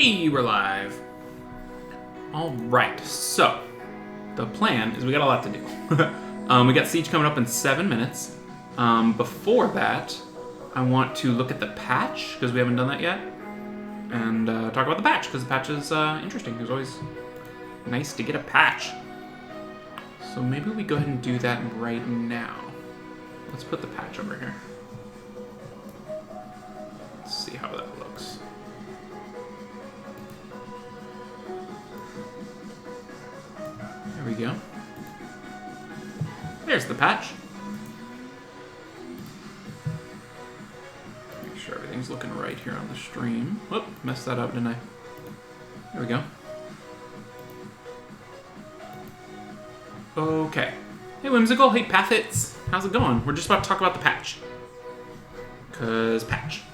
Hey, we're live. Alright, so the plan is we got a lot to do. We got Siege coming up in 7 minutes. Before that, I want to look at the patch, because we haven't done that yet, and talk about the patch, because the patch is interesting. It's always nice to get a patch. So maybe we go ahead and do that right now. Let's put the patch over here. Let's see how that looks. There we go. There's the patch. Make sure everything's looking right here on the stream. Whoop, messed that up, didn't I? There we go. Okay. Hey, Whimsical. Hey, Pathits. How's it going? We're just about to talk about the patch. 'Cause patch.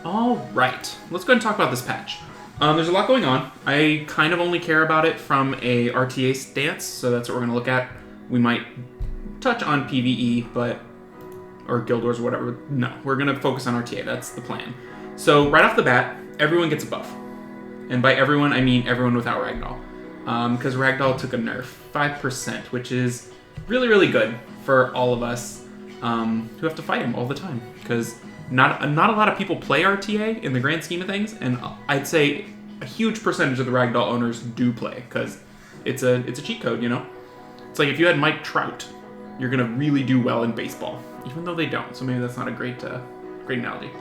Alright, let's go ahead and talk about this patch. There's a lot going on. I kind of only care about it from a RTA stance, so that's what we're going to look at. We might touch on PvE, or Guild Wars or whatever. No, we're going to focus on RTA. That's the plan. So right off the bat, everyone gets a buff. And by everyone, I mean everyone without Ragdoll. Because Ragdoll took a nerf, 5%, which is really, really good for all of us who have to fight him all the time. Because not a lot of people play RTA in the grand scheme of things, and I'd say a huge percentage of the Ragdoll owners do play, because it's a cheat code, you know? It's like if you had Mike Trout, you're going to really do well in baseball, even though they don't, so maybe that's not a great analogy.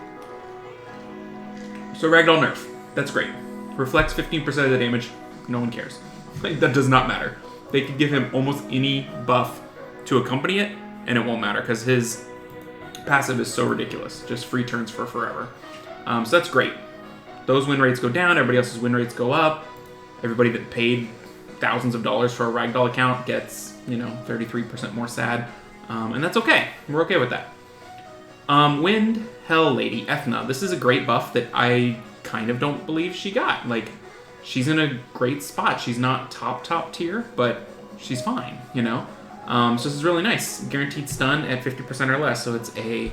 So Ragdoll nerf, that's great. Reflects 15% of the damage, no one cares. Like, that does not matter. They could give him almost any buff to accompany it, and it won't matter, because his passive is so ridiculous. Just free turns for forever. So that's great. Those win rates go down, everybody else's win rates go up. Everybody that paid thousands of dollars for a Ragdoll account gets, 33% more sad. And that's okay. We're okay with that. Wind Hell Lady, Ethna. This is a great buff that I kind of don't believe she got. Like, she's in a great spot. She's not top tier, but she's fine, So this is really nice. Guaranteed stun at 50% or less, so it's a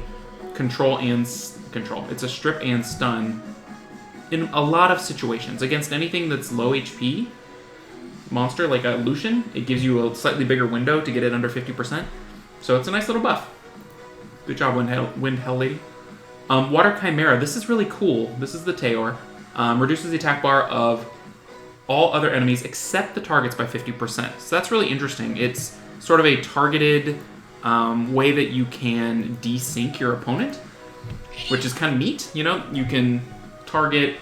It's a strip and stun in a lot of situations. Against anything that's low HP monster, like a Lucian, it gives you a slightly bigger window to get it under 50%. So it's a nice little buff. Good job, Wind Hell Lady. Water Chimera, this is really cool. This is the Teor. Reduces the attack bar of all other enemies except the targets by 50%. So that's really interesting. It's sort of a targeted way that you can desync your opponent, which is kind of neat. You can target,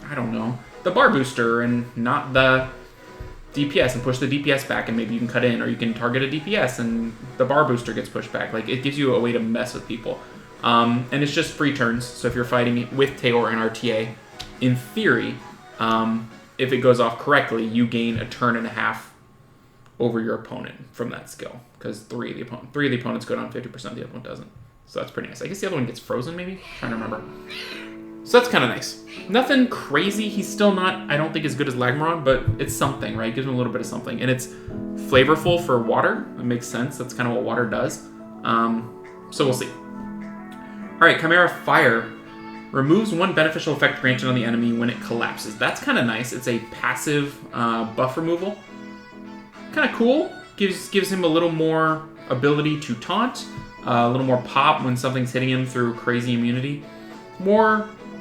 I don't know, the bar booster and not the DPS and push the DPS back, and maybe you can cut in, or you can target a DPS and the bar booster gets pushed back. Like, it gives you a way to mess with people. And it's just free turns, so if you're fighting with Teor and RTA, in theory, if it goes off correctly, you gain a turn and a half over your opponent from that skill, because three of the opponents go down 50%, the other one doesn't. So that's pretty nice. I guess the other one gets frozen, maybe? I'm trying to remember. So that's kind of nice. Nothing crazy. He's still not, I don't think, as good as Lagmaron, but it's something, right? It gives him a little bit of something. And it's flavorful for water. It makes sense. That's kind of what water does. So we'll see. All right, Chimera Fire. Removes one beneficial effect granted on the enemy when it collapses. That's kind of nice. It's a passive buff removal. Kind of cool. Gives him a little more ability to taunt, a little more pop when something's hitting him through crazy immunity.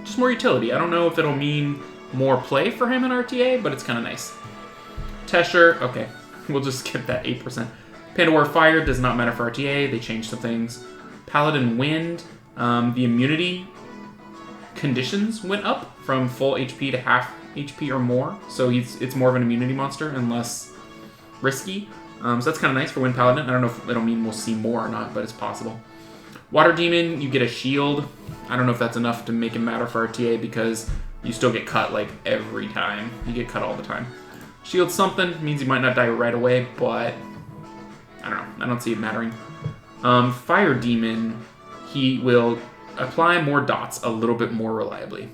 Just more utility. I don't know if it'll mean more play for him in RTA, but it's kind of nice. Tesher, okay, we'll just skip that 8%. Panda War Fire does not matter for RTA. They changed some things. Paladin Wind, the immunity conditions went up from full HP to half HP or more, so it's more of an immunity monster and less risky. So that's kind of nice for Wind Paladin. I don't know if it'll mean we'll see more or not, but it's possible. Water Demon, you get a shield. I don't know if that's enough to make it matter for RTA, because you still get cut like every time. You get cut all the time. Shield something means you might not die right away, but I don't know. I don't see it mattering. Fire Demon, he will apply more dots a little bit more reliably.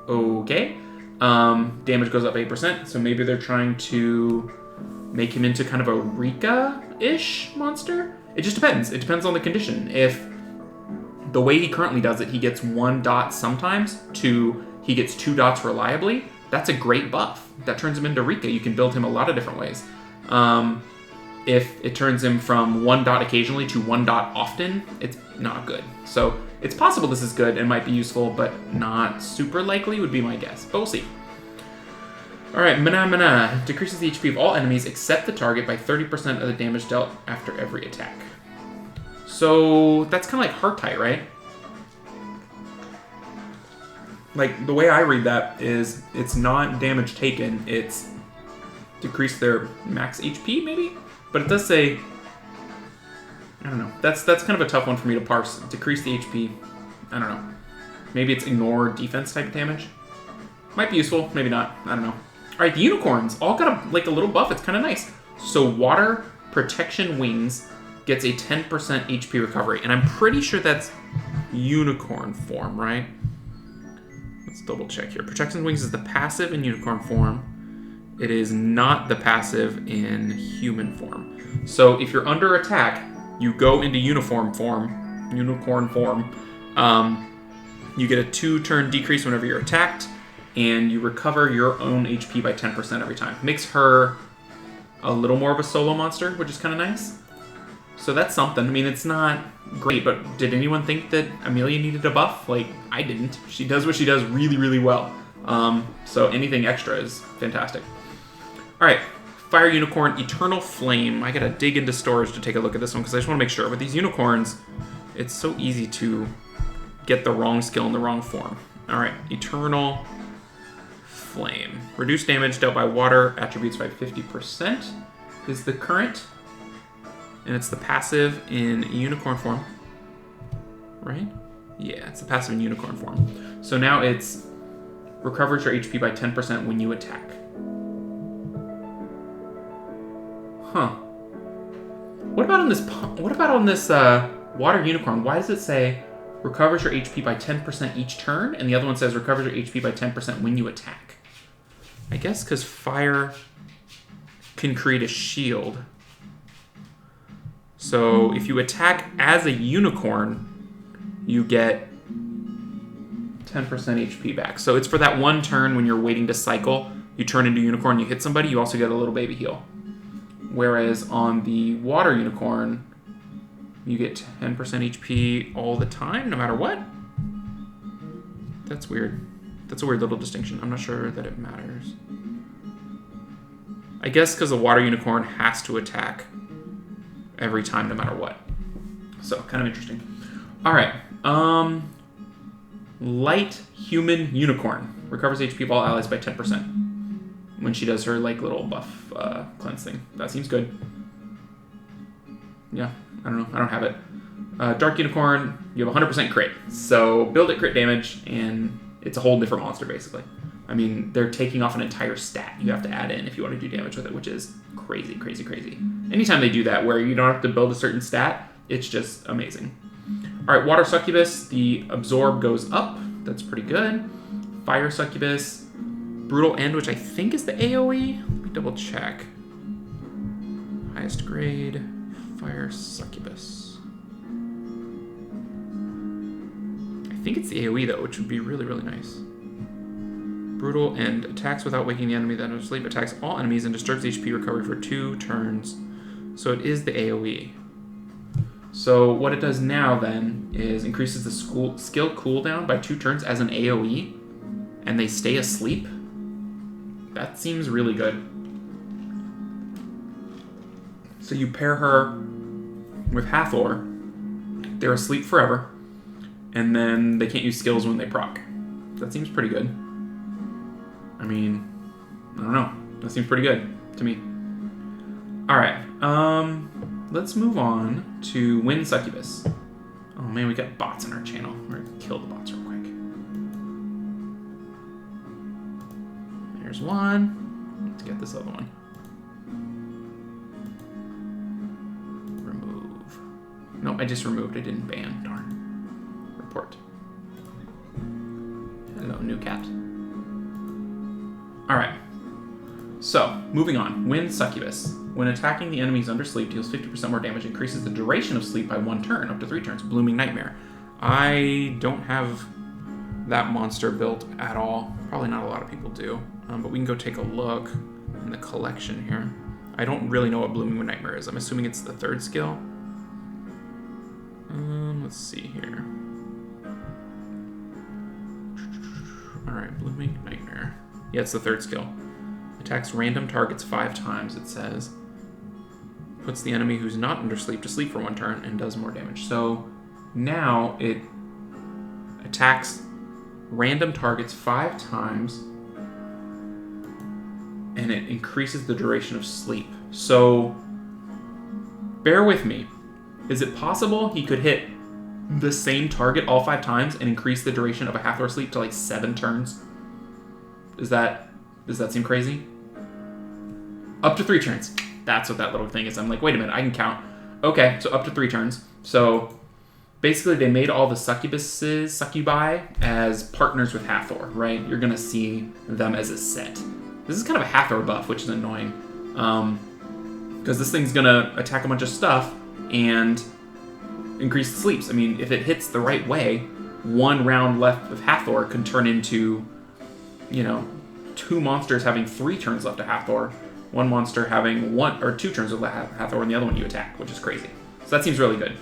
Okay. Damage goes up 8%, so maybe they're trying to make him into kind of a Rika-ish monster. It just depends. It depends on the condition. If the way he currently does it, he gets 1 dot sometimes, he gets 2 dots reliably, that's a great buff. That turns him into Rika. You can build him a lot of different ways. If it turns him from 1 dot occasionally to 1 dot often, it's not good. So it's possible this is good and might be useful, but not super likely would be my guess. But we'll see. Alright, Mana decreases the HP of all enemies except the target by 30% of the damage dealt after every attack. So that's kind of like Heart-Tite, right? Like, the way I read that is it's not damage taken, it's decrease their max HP, maybe? But it does say, I don't know. That's kind of a tough one for me to parse. Decrease the HP, I don't know. Maybe it's ignore defense type damage. Might be useful, maybe not. I don't know. All right, the unicorns all got a little buff. It's kind of nice. So water protection wings gets a 10% HP recovery, and I'm pretty sure that's unicorn form, right? Let's double check here. Protection wings is the passive in unicorn form. It is not the passive in human form. So if you're under attack, you go into unicorn form. You get a 2-turn decrease whenever you're attacked, and you recover your own HP by 10% every time. Makes her a little more of a solo monster, which is kind of nice. So that's something. I mean, it's not great, but did anyone think that Amelia needed a buff? Like, I didn't. She does what she does really, really well. So anything extra is fantastic. All right, Fire Unicorn, Eternal Flame. I gotta dig into storage to take a look at this one because I just want to make sure. With these unicorns, it's so easy to get the wrong skill in the wrong form. All right, Eternal Flame. Reduce damage dealt by water attributes by 50% is the current. And it's the passive in unicorn form. Right? Yeah, it's the passive in unicorn form. So now it's recovers your HP by 10% when you attack. Huh. What about on this water unicorn? Why does it say recovers your HP by 10% each turn, and the other one says recovers your HP by 10% when you attack? I guess because fire can create a shield. So if you attack as a unicorn, you get 10% HP back. So it's for that one turn when you're waiting to cycle, you turn into unicorn, you hit somebody, you also get a little baby heal. Whereas on the water unicorn, you get 10% HP all the time, no matter what. That's weird. That's a weird little distinction. I'm not sure that it matters. I guess because the water unicorn has to attack every time, no matter what. So, kind of interesting. All right. Light Human Unicorn. Recovers HP of all allies by 10%. When she does her, like, little buff cleanse thing. That seems good. Yeah, I don't know. I don't have it. Dark Unicorn, you have 100% crit. So, build it crit damage, and it's a whole different monster, basically. I mean, they're taking off an entire stat you have to add in if you want to do damage with it, which is crazy, crazy, crazy. Anytime they do that, where you don't have to build a certain stat, it's just amazing. All right, Water Succubus, the Absorb goes up. That's pretty good. Fire Succubus, Brutal End, which I think is the AoE. Let me double check. Highest grade, Fire Succubus. I think it's the AoE, though, which would be really, really nice. Brutal End. Attacks without waking the enemy that is asleep. Attacks all enemies and disturbs HP recovery for 2 turns. So it is the AoE. So what it does now, then, is increases the skill cooldown by 2 turns as an AoE, and they stay asleep. That seems really good. So you pair her with Hathor. They're asleep forever, and then they can't use skills when they proc. That seems pretty good. I mean, I don't know. That seems pretty good to me. All right. Let's move on to Wind Succubus. Oh man, we got bots in our channel. We're gonna kill the bots real quick. There's one. Let's get this other one. Remove. No, I just removed. I didn't ban. Darn. Report. Hello, new cat. All right. So, moving on. Wind Succubus. When attacking the enemies under sleep, deals 50% more damage, increases the duration of sleep by 1 turn, up to 3 turns. Blooming Nightmare. I don't have that monster built at all. Probably not a lot of people do. But we can go take a look in the collection here. I don't really know what Blooming Nightmare is. I'm assuming it's the 3rd skill. Let's see here. Alright, Blooming Nightmare. Yeah, it's the 3rd skill. Attacks random targets 5 times, it says. Puts the enemy who's not under sleep to sleep for 1 turn and does more damage. So now it attacks random targets 5 times and it increases the duration of sleep. So bear with me. Is it possible he could hit the same target all 5 times and increase the duration of a Hathor sleep to like 7 turns? Does that seem crazy? Up to 3 turns. That's what that little thing is. I'm like, wait a minute, I can count. Okay, so up to 3 turns. So basically they made all the succubi as partners with Hathor, right? You're gonna see them as a set. This is kind of a Hathor buff, which is annoying. Because this thing's gonna attack a bunch of stuff and increase the sleeps. I mean, if it hits the right way, 1 round left of Hathor can turn into, 2 monsters having 3 turns left of Hathor, 1 monster having 1 or 2 turns left of Hathor, and the other one you attack, which is crazy. So that seems really good.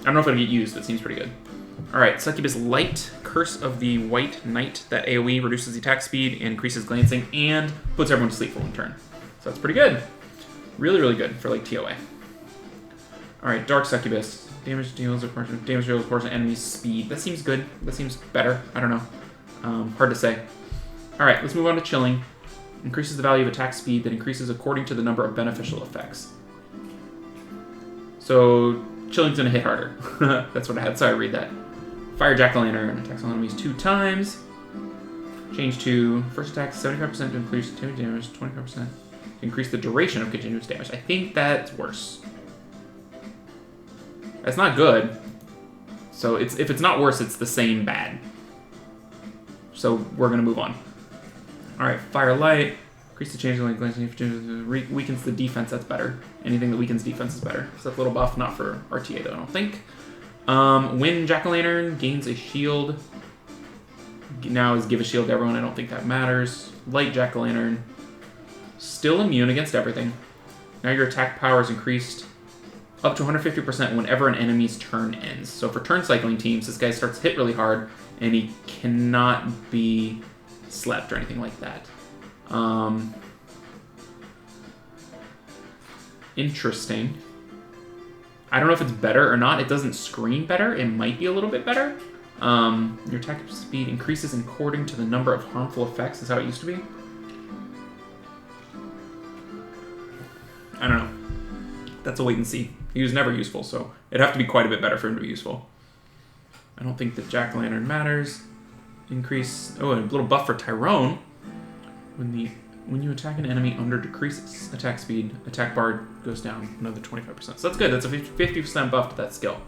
I don't know if it'll get used, but it seems pretty good. Alright, Succubus Light, Curse of the White Knight. That AoE reduces the attack speed and increases glancing and puts everyone to sleep for 1 turn. So that's pretty good. Really, really good for like TOA. Alright, Dark Succubus. Damage deals a portion of enemy's speed. That seems good. That seems better. I don't know. Hard to say. Alright, let's move on to Chilling. Increases the value of attack speed that increases according to the number of beneficial effects. So Chilling's gonna hit harder. That's what I had. Sorry, read that. Fire Jack-o'-lantern. Attacks all enemies 2 times. Change to first attack 75% to increase damage, 25% to increase the duration of continuous damage. I think that's worse. That's not good. So if it's not worse, it's the same bad. So we're gonna move on. Alright, Firelight. Increase the change in glancing, weakens the defense, that's better. Anything that weakens defense is better. So that's a little buff, not for RTA though, I don't think. Wind Jack-o'-lantern gains a shield. Now is give a shield to everyone, I don't think that matters. Light Jack-o'-lantern. Still immune against everything. Now your attack power is increased up to 150% whenever an enemy's turn ends. So for turn cycling teams, this guy starts to hit really hard, and he cannot be slept or anything like that. Interesting. I don't know if it's better or not. It doesn't screen better. It might be a little bit better. Your attack speed increases according to the number of harmful effects. Is how it used to be. I don't know. That's a wait and see. He was never useful, so it'd have to be quite a bit better for him to be useful. I don't think that Jack-o'-lantern matters. Increase... Oh, and a little buff for Tyrone. When you attack an enemy under decreases attack speed, attack bar goes down another 25%. So that's good. That's a 50% buff to that skill.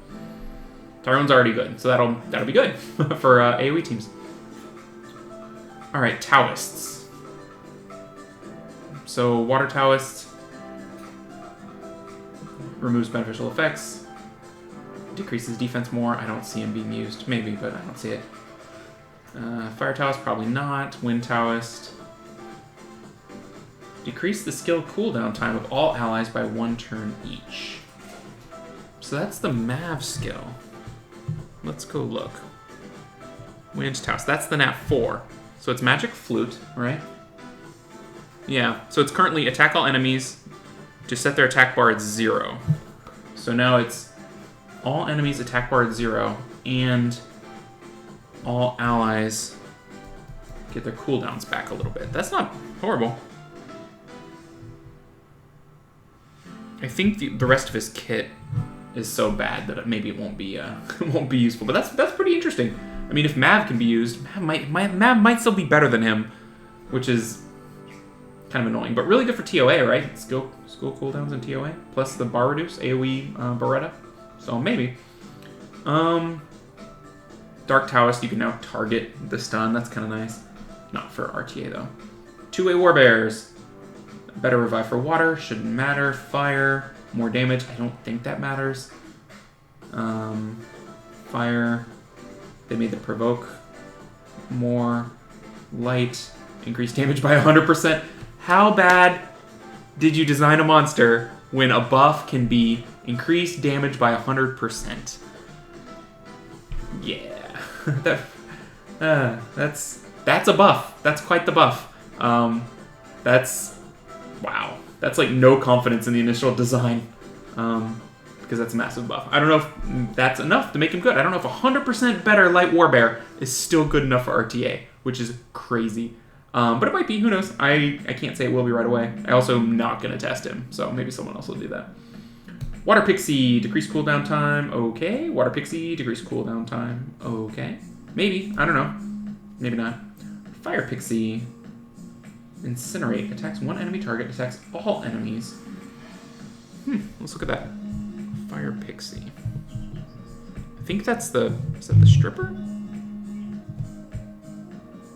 Tyrone's already good, so that'll be good for AoE teams. All right, Taoists. So Water Taoist removes beneficial effects, decreases defense more. I don't see him being used. Maybe, but I don't see it. Fire Taoist, probably not. Wind Taoist. Decrease the skill cooldown time of all allies by 1 turn each. So that's the Mav skill. Let's go look. Wind Taoist. That's the Nat 4. So it's Magic Flute, right? Yeah. So it's currently attack all enemies to set their attack bar at 0. So now it's all enemies attack bar at 0 and all allies get their cooldowns back a little bit. That's not horrible. I think the rest of his kit is so bad that maybe it won't be won't be useful. But that's pretty interesting. I mean, if Mav can be used, Mav might still be better than him, which is kind of annoying. But really good for TOA, right? Skill cooldowns in TOA plus the bar reduce AoE Beretta. So maybe. Dark Taoist, you can now target the stun. That's kind of nice. Not for RTA though. 2-way Warbears. Better revive for water, shouldn't matter. Fire, more damage, I don't think that matters. Fire, they made the provoke more. Light, increased damage by 100%. How bad did you design a monster when a buff can be increased damage by 100%? Yeah, that's a buff. That's quite the buff. Wow. That's like no confidence in the initial design, because that's a massive buff. I don't know if that's enough to make him good. I don't know if 100% better Light Warbear is still good enough for RTA, which is crazy. But it might be, who knows? I can't say it will be right away. I also am not going to test him, so maybe someone else will do that. Water Pixie, decrease cooldown time, okay. Water Pixie, decrease cooldown time, okay. Maybe, I don't know. Maybe not. Fire Pixie, Incinerate, attacks one enemy target, attacks all enemies. Let's look at that. Fire Pixie. I think that's the, is that the stripper?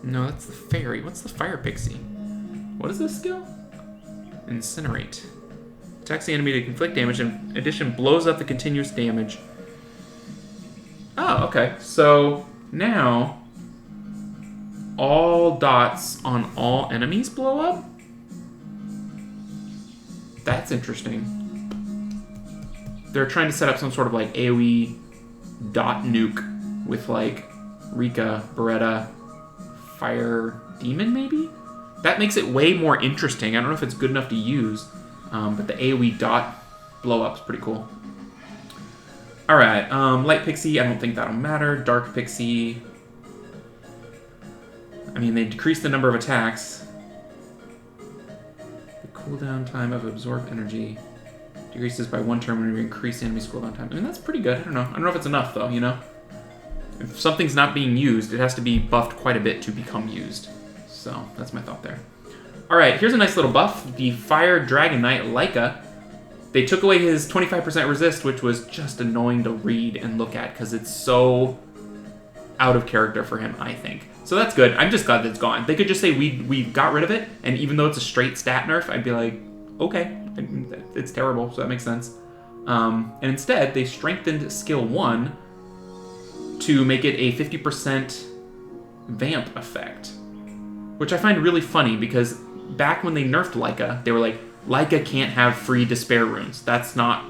No, that's the fairy. What's the Fire Pixie? What is this skill? Incinerate. Attacks the enemy to inflict damage, and in addition blows up the continuous damage. Oh, okay. So now all dots on all enemies blow up? That's interesting. They're trying to set up some sort of like AoE dot nuke with like Rika, Beretta, Fire Demon maybe? That makes it way more interesting. I don't know if it's good enough to use, but the AoE dot blow up's pretty cool. Alright, Light Pixie, I don't think that'll matter. Dark Pixie, I mean, they decrease the number of attacks. The cooldown time of absorb energy decreases by 1 turn when you increase the enemy's cooldown time. I mean, that's pretty good. I don't know. I don't know if it's enough, though, you know? If something's not being used, it has to be buffed quite a bit to become used. So, that's my thought there. Alright, here's a nice little buff. The Fire Dragon Knight, Leica. They took away his 25% resist, which was just annoying to read and look at, because it's so out of character for him, I think. So that's good. I'm just glad that it's gone. They could just say we got rid of it, and even though it's a straight stat nerf, I'd be like, okay, it's terrible, so that makes sense. And instead, they strengthened skill 1 to make it a 50% vamp effect, which I find really funny, because back when they nerfed Leica, they were like, Leica can't have free despair runes. That's not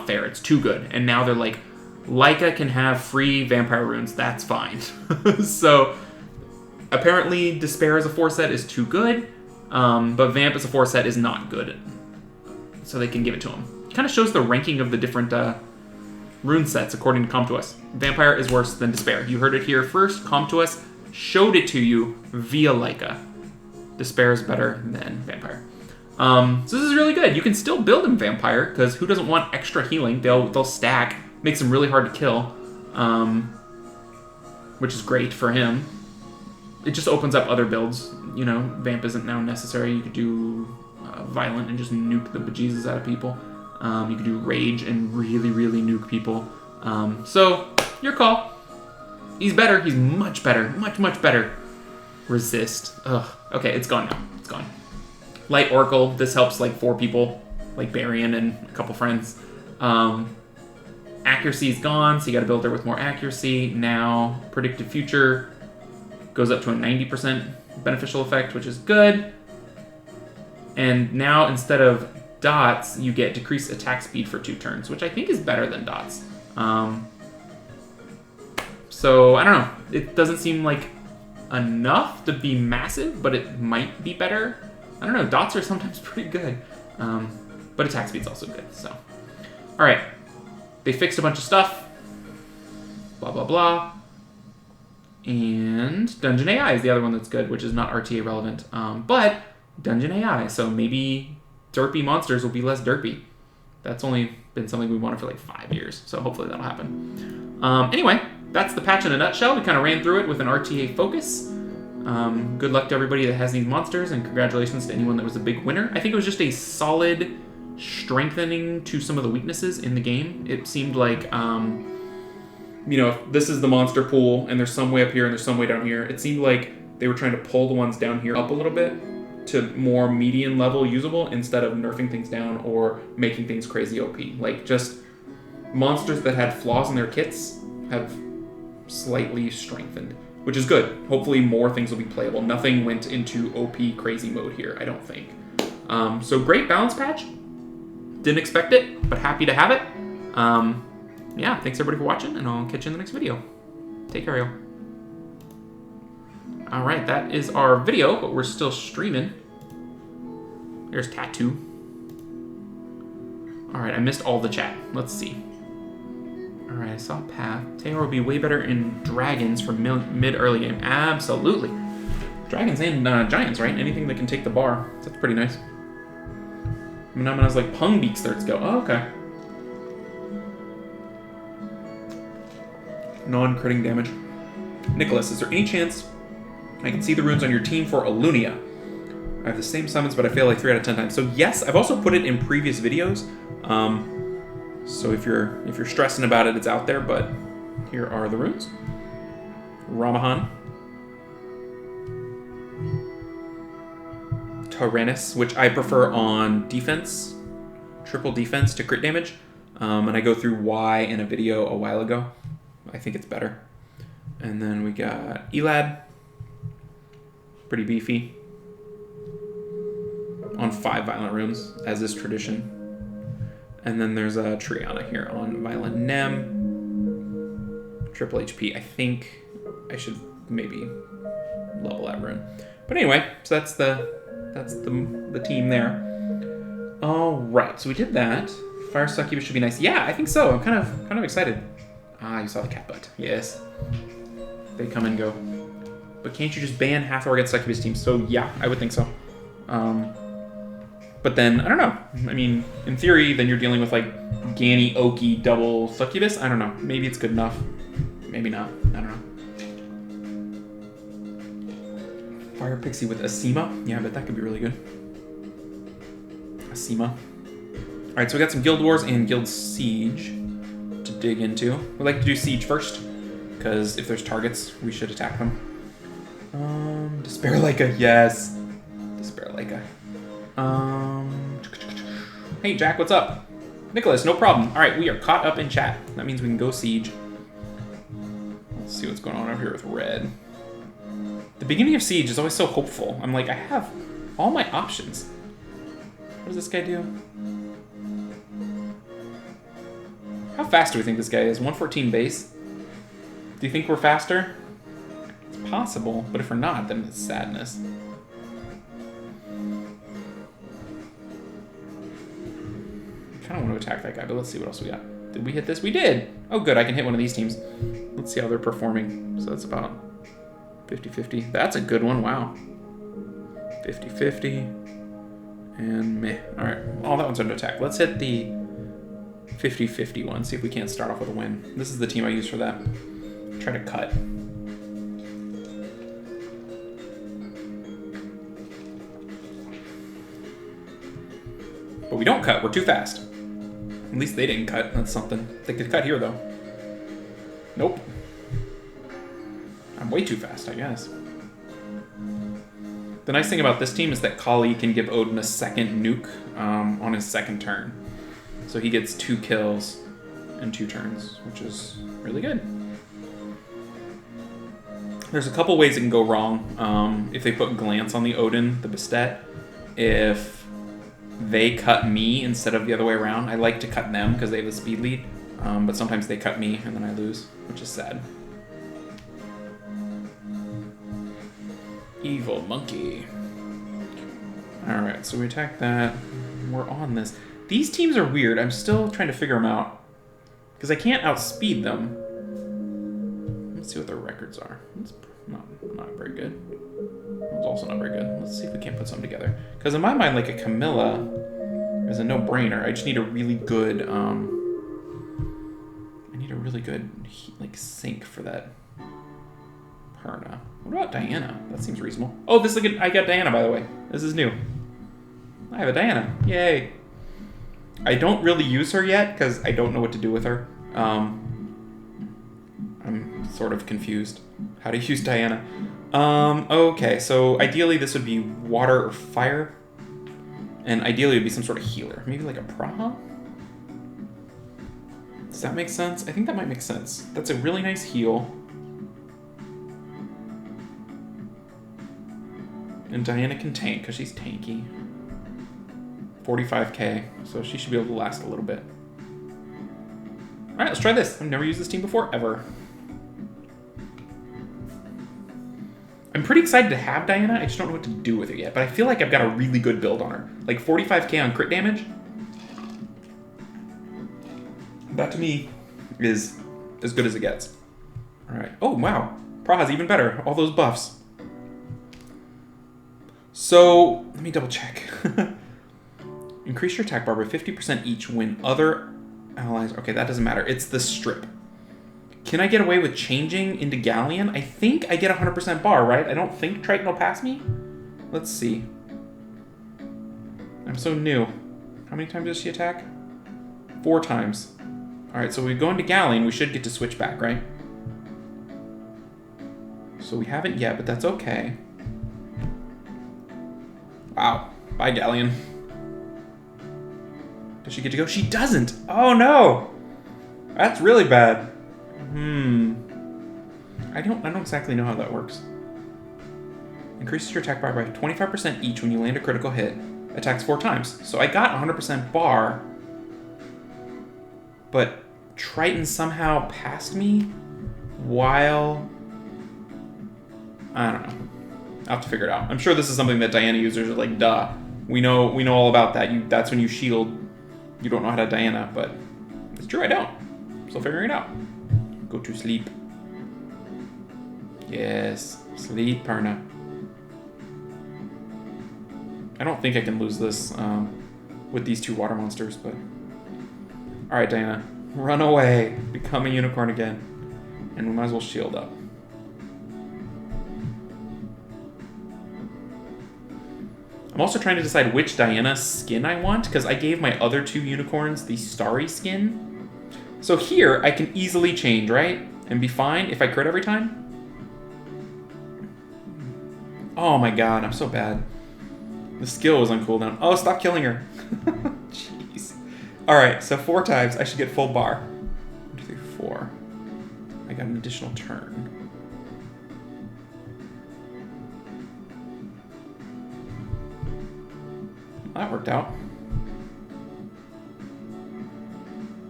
fair. It's too good. And now they're like, Leica can have free vampire runes. That's fine. So apparently despair as a 4 set is too good, but vamp as a 4 set is not good. So they can give it to him. It kind of shows the ranking of the different rune sets according to ComToUs. Vampire is worse than despair. You heard it here first. ComToUs showed it to you via Leica. Despair is better than vampire. So this is really good. You can still build him vampire, because who doesn't want extra healing? They'll stack. Makes him really hard to kill, which is great for him. It just opens up other builds. You know, vamp isn't now necessary. You could do violent and just nuke the bejesus out of people. You could do rage and really, really nuke people. So, your call. He's better. He's much better. Much, much better. Resist. Ugh. Okay, it's gone now. It's gone. Light Oracle. This helps like 4 people, like Barian and a couple friends. Accuracy is gone, so you gotta build her with more accuracy. Now, Predictive Future goes up to a 90% beneficial effect, which is good. And now, instead of dots, you get decreased attack speed for 2 turns, which I think is better than dots. So, I don't know. It doesn't seem like enough to be massive, but it might be better. I don't know. Dots are sometimes pretty good. But attack speed's also good, so. Alright. They fixed a bunch of stuff. Blah, blah, blah. And Dungeon AI is the other one that's good, which is not RTA relevant. But Dungeon AI, so maybe derpy monsters will be less derpy. That's only been something we wanted for like 5 years, so hopefully that'll happen. Anyway, that's the patch in a nutshell. We kind of ran through it with an RTA focus. Good luck to everybody that has these monsters, and congratulations to anyone that was a big winner. I think it was just a solid strengthening to some of the weaknesses in the game. It seemed like, you know, if this is the monster pool, and there's some way up here and there's some way down here, it seemed like they were trying to pull the ones down here up a little bit, to more median level usable instead of nerfing things down or making things crazy OP. Like, just monsters that had flaws in their kits have slightly strengthened, which is good. Hopefully more things will be playable. Nothing went into OP crazy mode here, I don't think. So great balance patch. Didn't expect it, but happy to have it. Yeah, thanks everybody for watching, and I'll catch you in the next video. Take care, y'all. All right, that is our video, but we're still streaming. There's Tattoo. All right, I missed all the chat. Let's see. All right, I saw Path. Taylor would be way better in Dragons for mid-early game. Absolutely. Dragons and Giants, right? Anything that can take the bar. That's pretty nice. Phenomena's like Pung Beak starts go. Oh, okay. Non-critting damage. Nicholas, is there any chance I can see the runes on your team for Alunia? I have the same summons, but I fail like 3 out of 10 times. So yes, I've also put it in previous videos. So if you're stressing about it, it's out there. But here are the runes. Ramahan, Tyrannus, which I prefer on defense, triple defense to crit damage. And I go through why in a video a while ago. I think it's better. And then we got Elad, pretty beefy, on 5 violent runes, as is tradition. And then there's a Triana here on Violent Nem, triple HP. I think I should maybe level that rune. But anyway, so that's the team there. All right, so we did that. Fire Succubus should be nice. Yeah, I think so. I'm kind of excited. Ah, you saw the cat butt. Yes. They come and go. But can't you just ban half the Organ Succubus team? So yeah, I would think so. But then, I don't know. I mean, in theory, then you're dealing with like Ganny, Oki, double Succubus. I don't know. Maybe it's good enough. Maybe not. I don't know. Fire Pixie with Asima. Yeah, I bet that could be really good. Asima. Alright, so we got some Guild Wars and Guild Siege to dig into. We'd like to do Siege first, because if there's targets, we should attack them. Despair Leica, yes. Despair Leica. Hey Jack, what's up? Nicholas, no problem. Alright, we are caught up in chat. That means we can go Siege. Let's see what's going on over here with Red. The beginning of Siege is always so hopeful. I'm like, I have all my options. What does this guy do? How fast do we think this guy is? 114 base? Do you think we're faster? It's possible, but if we're not, then it's sadness. I kind of want to attack that guy, but let's see what else we got. Did we hit this? We did! Oh good, I can hit one of these teams. Let's see how they're performing. So that's about 50-50. That's a good one, wow. 50-50. And meh. Alright, all that one's under attack. Let's hit the 50-50 one, see if we can't start off with a win. This is the team I use for that. Try to cut. But we don't cut, we're too fast. At least they didn't cut, that's something. They could cut here though. Nope. I'm way too fast, I guess. The nice thing about this team is that Kali can give Odin a second nuke on his second turn. So he gets 2 kills in 2 turns, which is really good. There's a couple ways it can go wrong. If they put Glance on the Odin, the Bastet, if they cut me instead of the other way around. I like to cut them because they have the speed lead, but sometimes they cut me and then I lose, which is sad. Evil monkey. Alright, so we attack that. We're on this. These teams are weird. I'm still trying to figure them out because I can't outspeed them. Let's see what their records are. It's not very good. It's also not very good. Let's see if we can't put something together. Because in my mind, like a Camilla is a no-brainer. I just need a really good, like sync for that Perna. What about Diana? That seems reasonable. Oh, this is I got Diana, by the way. This is new. I have a Diana. Yay. I don't really use her yet because I don't know what to do with her. I'm sort of confused how to use Diana. Okay, so ideally this would be water or fire. And ideally it would be some sort of healer. Maybe like a Praha? Does that make sense? I think that might make sense. That's a really nice heal. And Diana can tank, because she's tanky. 45k, so she should be able to last a little bit. Alright, let's try this. I've never used this team before, ever. I'm pretty excited to have Diana, I just don't know what to do with her yet, but I feel like I've got a really good build on her. Like 45k on crit damage. That to me is as good as it gets. Alright. Oh, wow. Praha's even better. All those buffs. So, let me double check. Increase your attack bar by 50% each when other allies... Okay, that doesn't matter. It's the strip. Can I get away with changing into Galleon? I think I get 100% bar, right? I don't think Triton will pass me. Let's see. I'm so new. How many times does she attack? 4 times. Alright, so we go into Galleon, we should get to switch back, right? So we haven't yet, but that's okay. Wow. Bye, Galleon. Does she get to go? She doesn't! Oh, no! That's really bad. I don't exactly know how that works. Increases your attack bar by 25% each when you land a critical hit. Attacks 4 times. So I got 100% bar, but Triton somehow passed me while... I don't know. I'll have to figure it out. I'm sure this is something that Diana users are like, duh. We know all about that. That's when you shield. You don't know how to Diana, but it's true, I don't. Still figuring it out. Go to sleep. Yes, sleep, Perna. I don't think I can lose this with these 2 water monsters, but... Alright, Diana. Run away. Become a unicorn again. And we might as well shield up. I'm also trying to decide which Diana skin I want, because I gave my other 2 unicorns the starry skin. So here, I can easily change, right? And be fine if I crit every time? Oh my god, I'm so bad. The skill was on cooldown. Oh, stop killing her. Jeez. Alright, so 4 times I should get full bar. 1, 2, 3, 4. I got an additional turn. That worked out.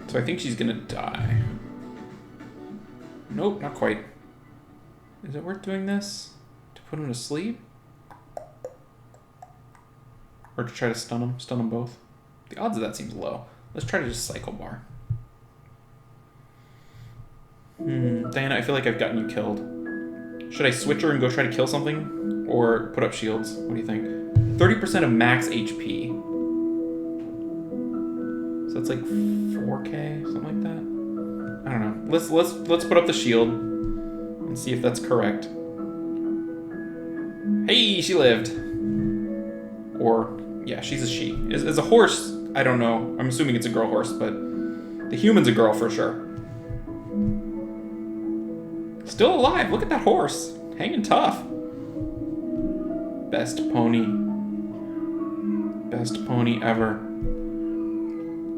So I think she's gonna die. Nope, not quite. Is it worth doing this? To put him to sleep? Or to try to stun him? Stun them both? The odds of that seems low. Let's try to just cycle bar. Diana, I feel like I've gotten you killed. Should I switch her and go try to kill something? Or put up shields? What do you think? 30% of max HP. So that's like 4k, something like that. I don't know. Let's put up the shield and see if that's correct. Hey, she lived. Or yeah, she's a she. As a horse, I don't know. I'm assuming it's a girl horse, but the human's a girl for sure. Still alive. Look at that horse, hanging tough. Best pony. Best pony ever.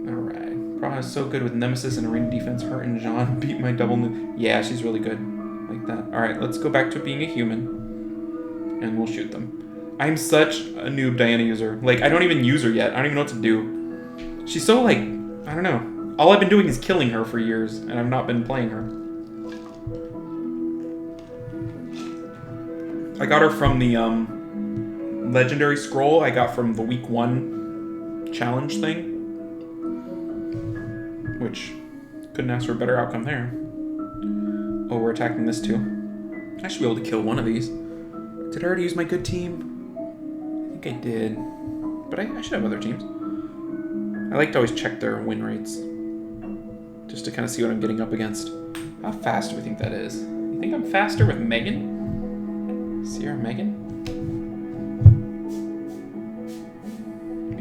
Alright. Praha is so good with Nemesis and arena defense. Her and Jean beat my double noob. Yeah, she's really good. Like that. Alright, let's go back to being a human. And we'll shoot them. I'm such a noob Diana user. Like, I don't even use her yet. I don't even know what to do. She's so, like, I don't know. All I've been doing is killing her for years, and I've not been playing her. I got her from the, legendary scroll I got from the week 1 challenge thing, which couldn't ask for a better outcome there. Oh, we're attacking this too. I should be able to kill one of these. Did I already use my good team? I think I did, but I should have other teams. I like to always check their win rates just to kind of see what I'm getting up against. How fast do we think that is? You think I'm faster with Megan? Sierra Megan?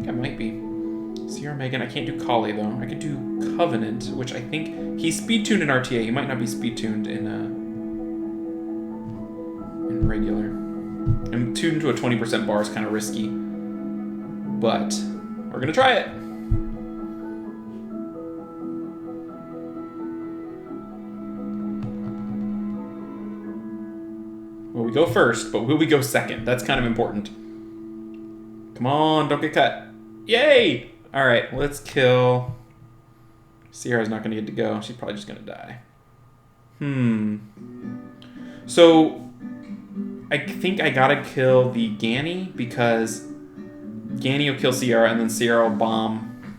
I might be. Sierra Megan, I can't do Kali though. I could do Covenant, which I think he's speed tuned in RTA. He might not be speed tuned in regular. And tuned to a 20% bar is kind of risky. But we're going to try it. Well, we go first, but will we go second? That's kind of important. Come on, don't get cut. Yay! All right, let's kill... Sierra's not going to get to go. She's probably just going to die. So, I think I got to kill the Ganny because Ganny will kill Sierra and then Sierra will bomb.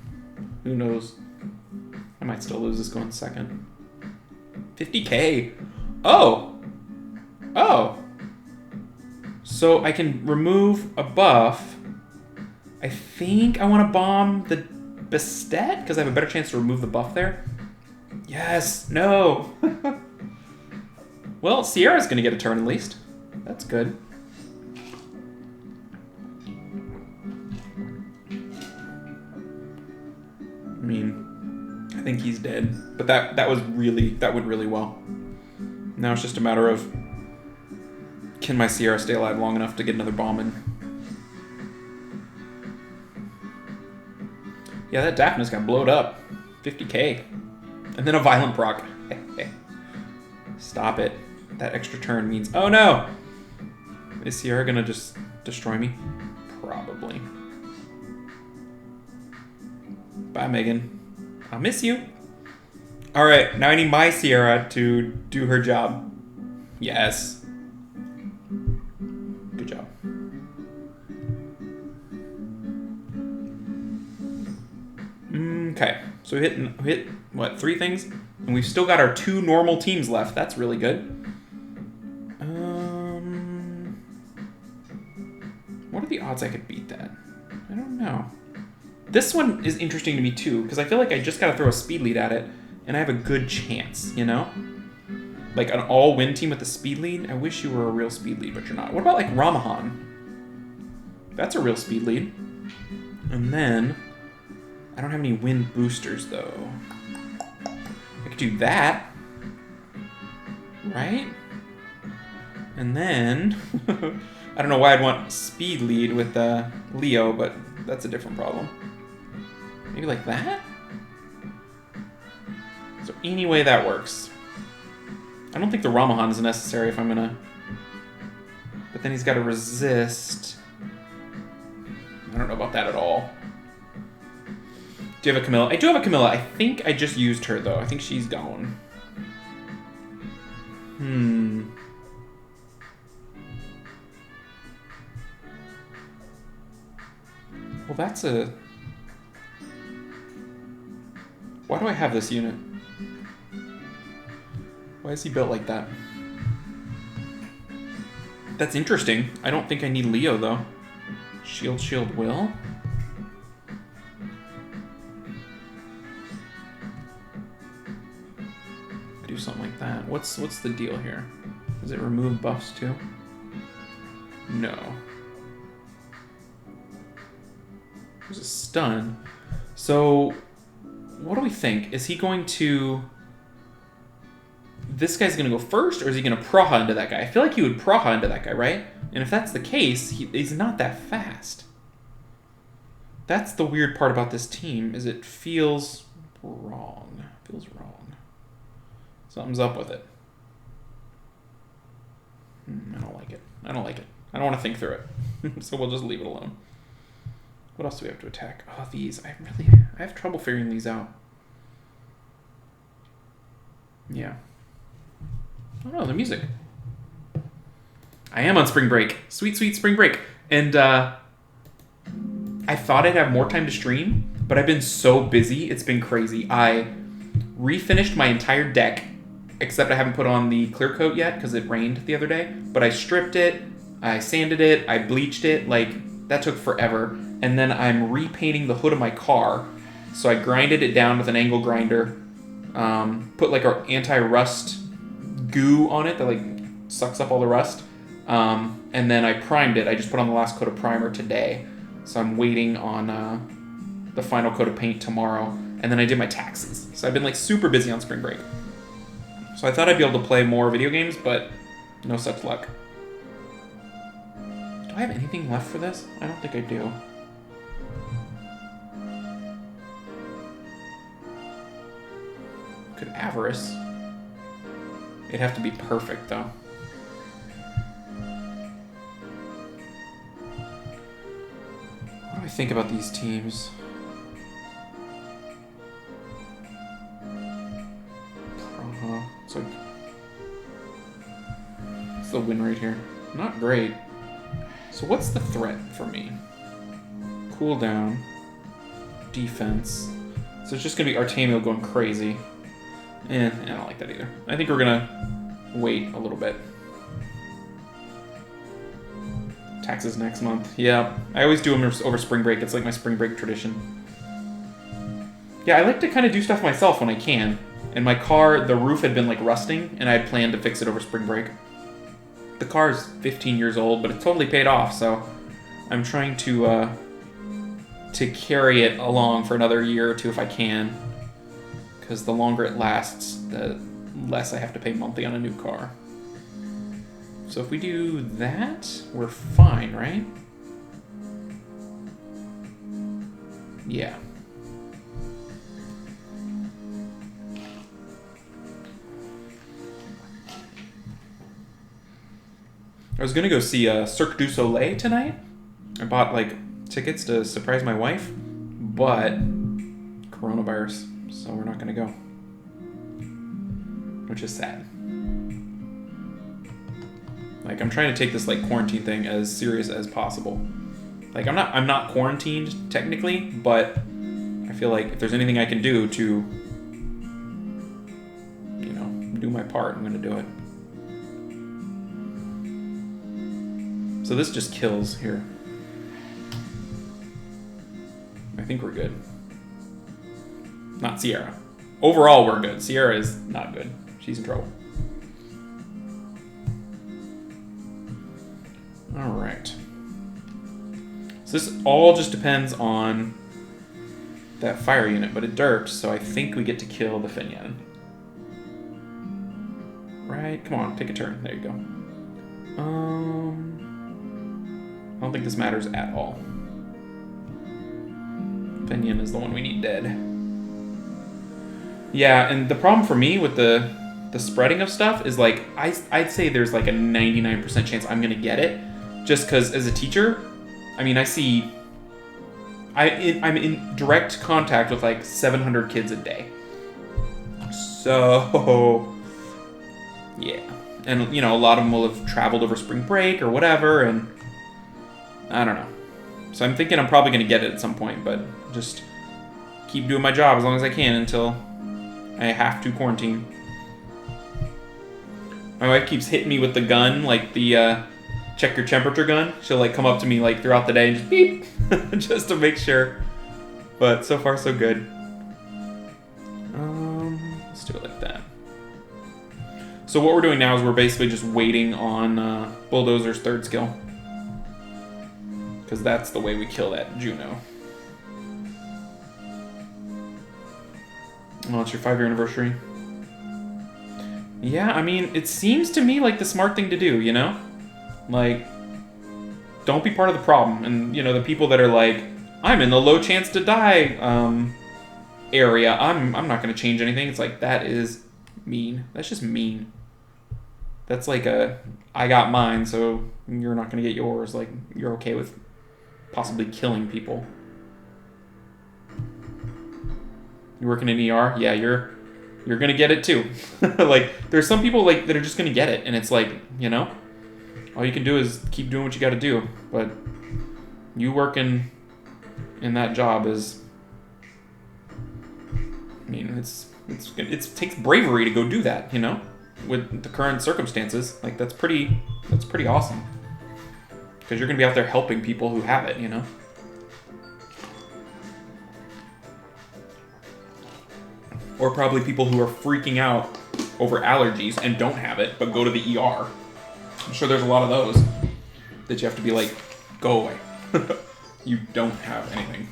Who knows? I might still lose this going second. 50k. Oh! Oh! So I can remove a buff. I think I want to bomb the Bastet because I have a better chance to remove the buff there. Yes! No! Well, Sierra's going to get a turn at least. That's good. I mean, I think he's dead. But that went really well. Now it's just a matter of can my Sierra stay alive long enough to get another bomb in? Yeah, that Daphnis got blowed up. 50k. And then a violent proc. Stop it. That extra turn means... Oh no! Is Sierra gonna just destroy me? Probably. Bye, Megan. I'll miss you. Alright, now I need my Sierra to do her job. Yes. Good job. Okay, so we hit what, 3 things? And we've still got our 2 normal teams left. That's really good. What are the odds I could beat that? I don't know. This one is interesting to me too, because I feel like I just gotta throw a speed lead at it, and I have a good chance, you know? Like an all-win team with a speed lead? I wish you were a real speed lead, but you're not. What about like Ramahan? That's a real speed lead. And then, I don't have any win boosters though. I could do that. Right? And then, I don't know why I'd want speed lead with Leo, but that's a different problem. Maybe like that? So any way that works. I don't think the Ramahan is necessary if I'm gonna... But then he's got to resist. I don't know about that at all. Do you have a Camilla? I do have a Camilla. I think I just used her, though. I think she's gone. Well, that's a... Why do I have this unit? Why is he built like that? That's interesting. I don't think I need Leo, though. Shield, shield, will? Do something like that. What's the deal here? Does it remove buffs, too? No. There's a stun. So, what do we think? Is he going to... This guy's going to go first, or is he going to Praha into that guy? I feel like he would Praha into that guy, right? And if that's the case, he's not that fast. That's the weird part about this team, is it feels wrong. Feels wrong. Something's up with it. I don't like it. I don't like it. I don't want to think through it. So we'll just leave it alone. What else do we have to attack? Oh, these. I have trouble figuring these out. Yeah. Oh no, the music. I am on spring break. Sweet, sweet spring break. And I thought I'd have more time to stream, but I've been so busy, it's been crazy. I refinished my entire deck, except I haven't put on the clear coat yet because it rained the other day. But I stripped it, I sanded it, I bleached it. Like, that took forever. And then I'm repainting the hood of my car. So I grinded it down with an angle grinder. Put like our anti-rust goo on it that like sucks up all the rust. And then I primed it. I just put on the last coat of primer today. So I'm waiting on the final coat of paint tomorrow. And then I did my taxes. So I've been like super busy on spring break. So I thought I'd be able to play more video games, but no such luck. Do I have anything left for this? I don't think I do. Could Avarice. It'd have to be perfect, though. What do I think about these teams? It's like... What's the win rate here? Not great. So what's the threat for me? Cooldown. Defense. So it's just going to be Artemio going crazy. I don't like that either. I think we're going to wait a little bit. Taxes next month. Yeah, I always do them over spring break. It's like my spring break tradition. Yeah, I like to kind of do stuff myself when I can. And my car, the roof had been like rusting, and I had planned to fix it over spring break. The car is 15 years old, but it's totally paid off, so I'm trying to carry it along for another year or two if I can. Because the longer it lasts, the less I have to pay monthly on a new car. So if we do that, we're fine, right? Yeah. I was gonna go see Cirque du Soleil tonight. I bought like tickets to surprise my wife, but coronavirus, so we're not gonna go, which is sad. Like, I'm trying to take this like quarantine thing as serious as possible. Like, I'm not quarantined technically, but I feel like if there's anything I can do to, you know, do my part, I'm gonna do it. So this just kills here. I think we're good. Not Sierra. Overall, we're good. Sierra is not good. She's in trouble. All right. So this all just depends on that fire unit, but it derped, so I think we get to kill the Finyan. Right? Come on, take a turn. There you go. I don't think this matters at all. Finyan is the one we need dead. Yeah, and the problem for me with the spreading of stuff is like, I'd say there's like a 99% chance I'm gonna get it, just because as a teacher, I mean, I'm in direct contact with like 700 kids a day. So, yeah. And, you know, a lot of them will have traveled over spring break or whatever, and I don't know. So I'm thinking I'm probably going to get it at some point, but just keep doing my job as long as I can until I have to quarantine. My wife keeps hitting me with the gun, like the check your temperature gun. She'll like come up to me like throughout the day and just beep, just to make sure. But so far so good. Let's do it like that. So what we're doing now is we're basically just waiting on Bulldozer's third skill. Because that's the way we kill that Juno. Oh, it's your 5-year anniversary. Yeah, I mean, it seems to me like the smart thing to do, you know? Like, don't be part of the problem. And, you know, the people that are like, I'm in the low chance to die area, I'm not going to change anything. It's like, that is mean. That's just mean. That's like I got mine, so you're not going to get yours. Like, you're okay with possibly killing people. You work in an ER? Yeah, you're gonna get it too. Like, there's some people like that are just gonna get it, and it's like, you know, all you can do is keep doing what you got to do. But you working in that job is, I mean, it takes bravery to go do that, you know, with the current circumstances. Like, that's pretty awesome. Because you're going to be out there helping people who have it, you know? Or probably people who are freaking out over allergies and don't have it, but go to the ER. I'm sure there's a lot of those that you have to be like, go away. You don't have anything.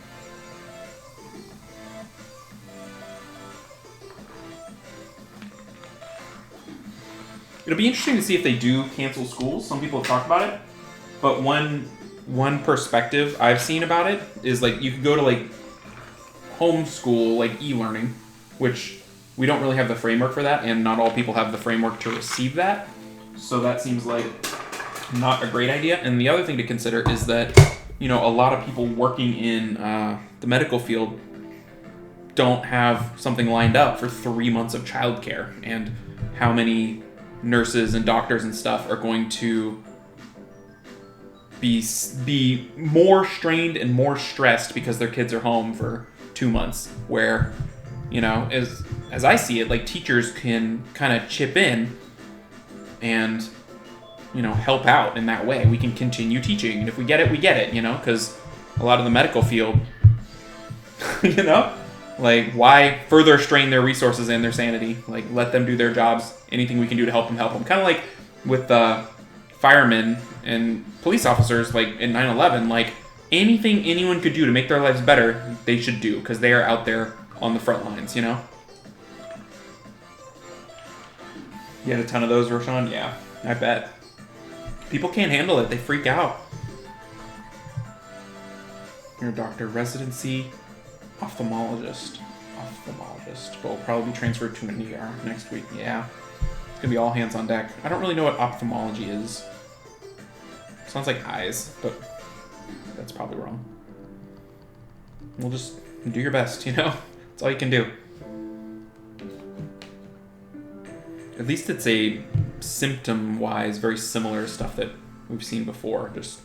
It'll be interesting to see if they do cancel schools. Some people have talked about it. But one perspective I've seen about it is like you could go to like homeschool, like e-learning, which we don't really have the framework for that, and not all people have the framework to receive that. So that seems like not a great idea. And the other thing to consider is that, you know, a lot of people working in the medical field don't have something lined up for 3 months of childcare, and how many nurses and doctors and stuff are going to be more strained and more stressed because their kids are home for 2 months, where, you know, as I see it, like teachers can kind of chip in and, you know, help out in that way. We can continue teaching, and if we get it, we get it, you know, because a lot of the medical field, you know, like, why further strain their resources and their sanity? Like, let them do their jobs. Anything we can do to help them, help them. Kind of like with the firemen and police officers, like in 9/11, like anything anyone could do to make their lives better, they should do, because they are out there on the front lines, you know? You had a ton of those, Roshan? Yeah, I bet. People can't handle it. They freak out. You're a doctor. Residency, ophthalmologist. But will probably be transferred to an ER next week. Yeah. It's going to be all hands on deck. I don't really know what ophthalmology is. Sounds like eyes, but that's probably wrong. We'll just do your best, you know? That's all you can do. At least it's a symptom-wise very similar stuff that we've seen before. Just,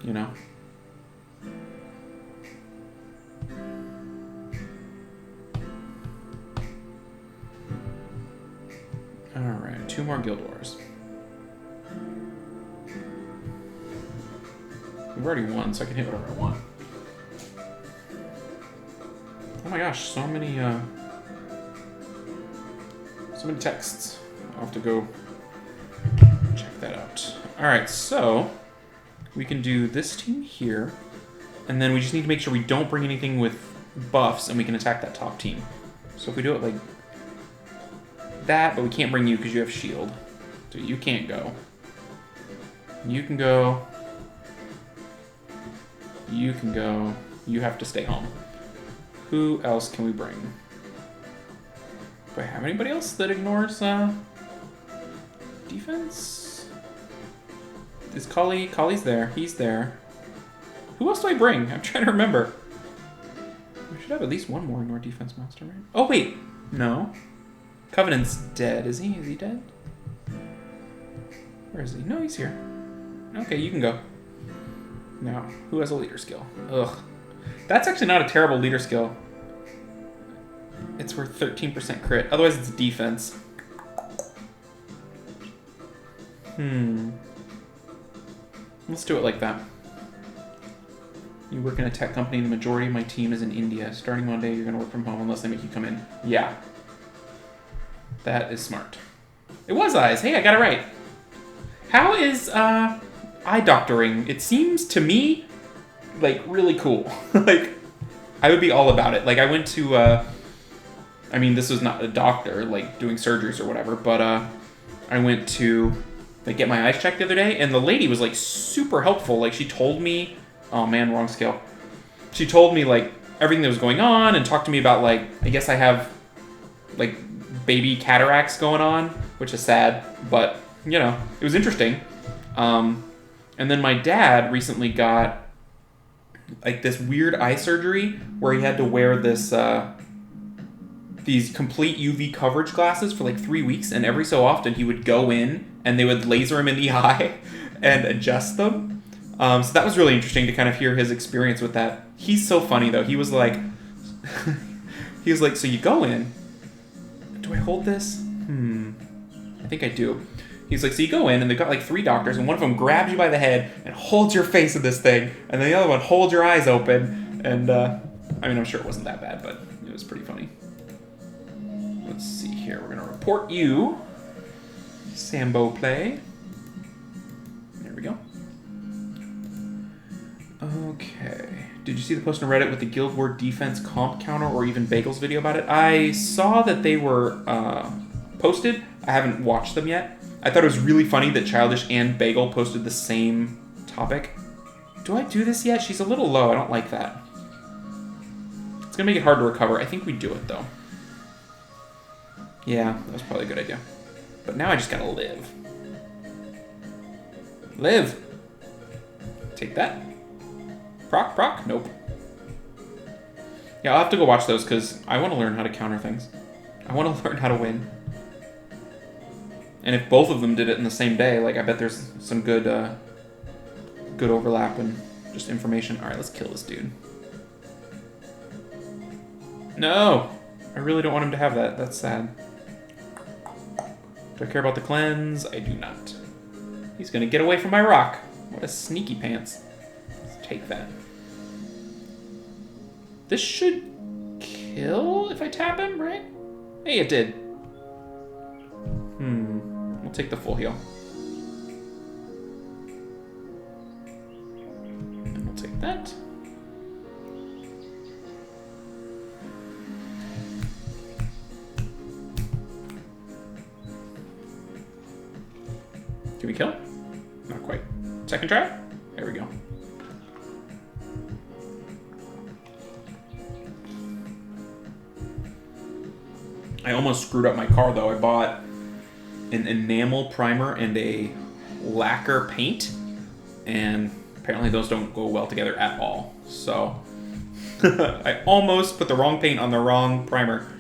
you know. Alright, 2 more Guild Wars. We've already won, so I can hit whatever I want. Oh my gosh, so many texts. I'll have to go check that out. Alright, so we can do this team here, and then we just need to make sure we don't bring anything with buffs, and we can attack that top team. So if we do it like that, but we can't bring you because you have shield. So you can't go. You can go. You can go. You have to stay home. Who else can we bring? Do I have anybody else that ignores defense? Is Collie's there? He's there. Who else do I bring? I'm trying to remember. We should have at least one more ignore defense monster, right? Oh wait, no. Covenant's dead, is he? Is he dead? Where is he? No, he's here. Okay, you can go. Now, who has a leader skill? Ugh. That's actually not a terrible leader skill. It's worth 13% crit. Otherwise, it's defense. Let's do it like that. You work in a tech company, and the majority of my team is in India. Starting Monday, you're going to work from home unless they make you come in. Yeah. That is smart. It was eyes. Hey, I got it right. How is eye doctoring? It seems to me like really cool. Like, I would be all about it. Like, I went to I mean, this was not a doctor like doing surgeries or whatever, but I went to like get my eyes checked the other day, and the lady was like super helpful. Like, she told me, oh man, wrong scale. She told me like everything that was going on and talked to me about like, I guess I have like baby cataracts going on, which is sad, but you know, it was interesting. And then my dad recently got like this weird eye surgery where he had to wear this these complete UV coverage glasses for like 3 weeks, and every so often he would go in and they would laser him in the eye and adjust them. So that was really interesting to kind of hear his experience with that. He's so funny though. He was like, so you go in. Do I hold this? I think I do. He's like, so you go in, and they've got like 3 doctors, and one of them grabs you by the head and holds your face in this thing, and then the other one holds your eyes open, and I mean, I'm sure it wasn't that bad, but it was pretty funny. Let's see here. We're going to report you. Sambo play. There we go. Okay. Did you see the post on Reddit with the Guild War defense comp counter, or even Bagel's video about it? I saw that they were posted. I haven't watched them yet. I thought it was really funny that Childish and Bagel posted the same topic. Do I do this yet? She's a little low. I don't like that. It's going to make it hard to recover. I think we do it, though. Yeah, that was probably a good idea. But now I just got to live. Live. Take that. Proc, proc. Nope. Yeah, I'll have to go watch those because I want to learn how to counter things. I want to learn how to win. And if both of them did it in the same day, like I bet there's some good good overlap and just information. All right, let's kill this dude. No! I really don't want him to have that. That's sad. Do I care about the cleanse? I do not. He's going to get away from my rock. What a sneaky pants. Let's take that. This should kill if I tap him, right? Hey, it did. We'll take the full heal. And we'll take that. Can we kill? Not quite. Second try? There we go. I almost screwed up my car though. I bought an enamel primer and a lacquer paint, and apparently those don't go well together at all. So I almost put the wrong paint on the wrong primer.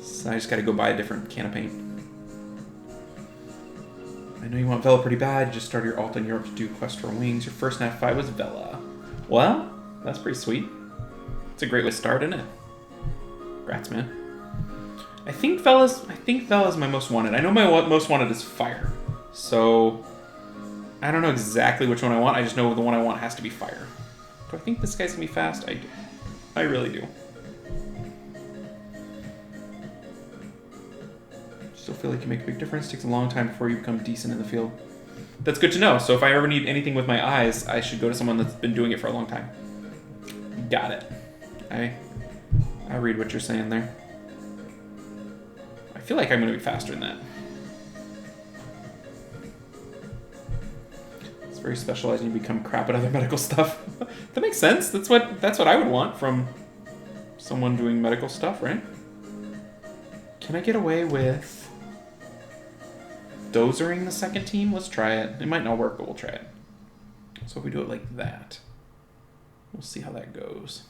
So I just gotta go buy a different can of paint. I know you want Vela pretty bad. You just started your alt in Europe to do Quest for Wings. Your first Nat 5 was Vela. Well, that's pretty sweet. It's a great way to start, isn't it? Congrats, man. I think Vela's my most wanted. I know my most wanted is Fire. So I don't know exactly which one I want. I just know the one I want has to be Fire. Do I think this guy's gonna be fast? I do. I really do. Still feel like you make a big difference. Takes a long time before you become decent in the field. That's good to know. So if I ever need anything with my eyes, I should go to someone that's been doing it for a long time. Got it. I read what you're saying there. I feel like I'm going to be faster than that. It's very specialized and you become crap at other medical stuff. That makes sense. That's what I would want from someone doing medical stuff, right? Can I get away with dozering the second team? Let's try it. It might not work, but we'll try it. So if we do it like that, we'll see how that goes.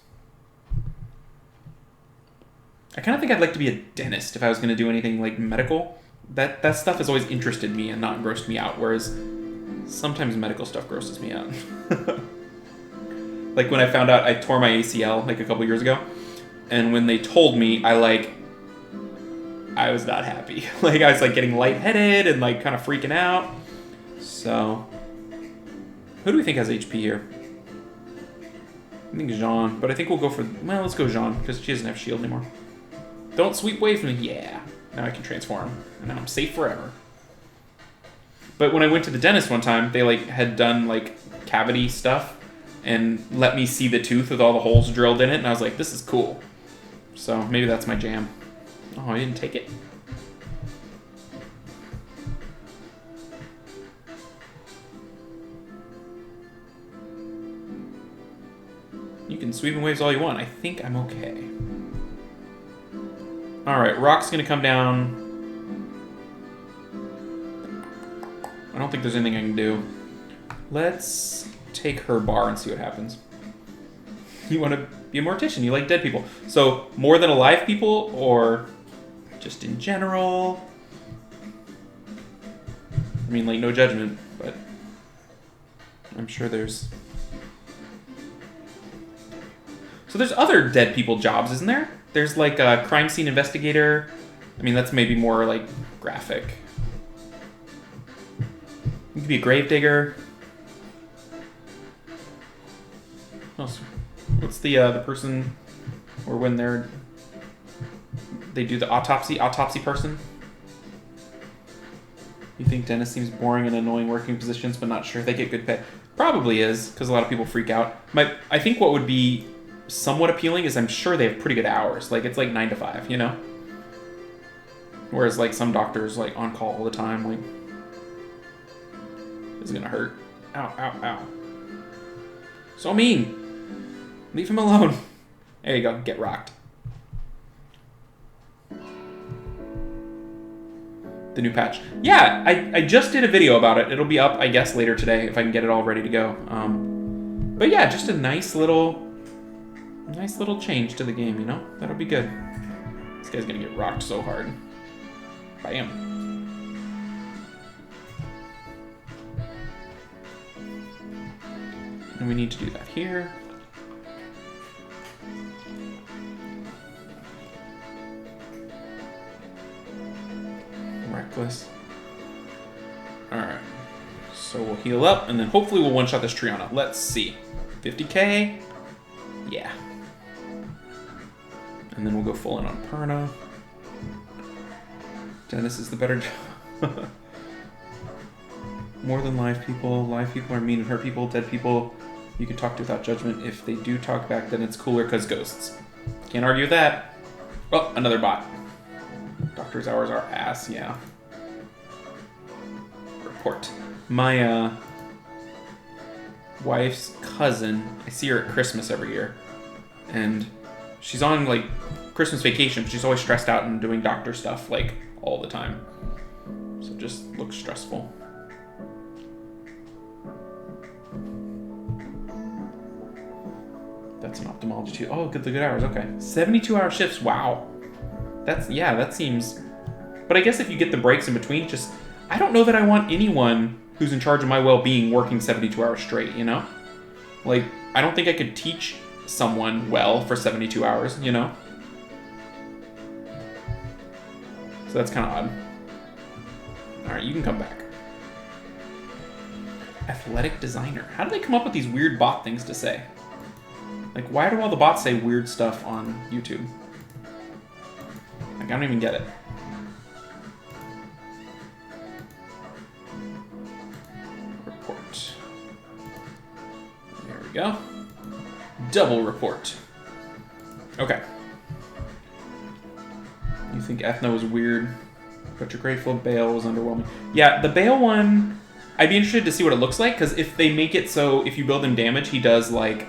I kind of think I'd like to be a dentist if I was going to do anything like medical. That stuff has always interested me and not grossed me out, whereas sometimes medical stuff grosses me out. Like when I found out I tore my ACL like a couple years ago, and when they told me, I was not happy. Like I was like getting lightheaded and like kind of freaking out. So, who do we think has HP here? I think Jean, but I think we'll go for, well, let's go Jean because she doesn't have shield anymore. Don't sweep away from me. Yeah. Now I can transform. And now I'm safe forever. But when I went to the dentist one time, they like had done like cavity stuff and let me see the tooth with all the holes drilled in it. And I was like, this is cool. So maybe that's my jam. Oh, I didn't take it. You can sweep and waves all you want. I think I'm okay. Alright, Rock's gonna come down. I don't think there's anything I can do. Let's take her bar and see what happens. You want to be a mortician. You like dead people. So, more than alive people or just in general? I mean, like, no judgment, but I'm sure there's... So there's other dead people jobs, isn't there? There's like a crime scene investigator. I mean, that's maybe more like graphic. You could be a gravedigger. What's the person, or when they do the autopsy person? You think dentist seems boring and annoying working positions, but not sure if they get good pay? Probably is, because a lot of people freak out. I think what would be somewhat appealing is I'm sure they have pretty good hours. Like, it's like 9 to 5, you know? Whereas, like, some doctors, like, on call all the time, like, this is gonna hurt. Ow, ow, ow. So mean. Leave him alone. There you go. Get rocked. The new patch. Yeah, I just did a video about it. It'll be up, I guess, later today if I can get it all ready to go. But yeah, just a nice little change to the game, you know? That'll be good. This guy's gonna get rocked so hard. Bam. And we need to do that here. Reckless. Alright. So we'll heal up, and then hopefully we'll one-shot this Triana. Let's see. 50k? Yeah. And then we'll go full in on Perna. Dennis is the better job. More than live people. Live people are mean and hurt people. Dead people you can talk to without judgment. If they do talk back, then it's cooler because ghosts. Can't argue with that. Oh, another bot. Doctor's hours are ass, yeah. Report. My wife's cousin, I see her at Christmas every year. And she's on, like, Christmas vacation. She's always stressed out and doing doctor stuff, like, all the time. So it just looks stressful. That's an ophthalmology too. Oh, good hours, okay. 72-hour shifts, wow. That seems... But I guess if you get the breaks in between, just... I don't know that I want anyone who's in charge of my well-being working 72 hours straight, you know? Like, I don't think I could teach someone well for 72 hours, you know? So that's kind of odd. Alright, you can come back. Athletic designer. How do they come up with these weird bot things to say? Like, why do all the bots say weird stuff on YouTube? Like, I don't even get it. Report. There we go. Double report. Okay. You think Ethno was weird, but you're grateful Bale was underwhelming. Yeah, the Bale one, I'd be interested to see what it looks like, because if they make it so if you build him damage, he does, like,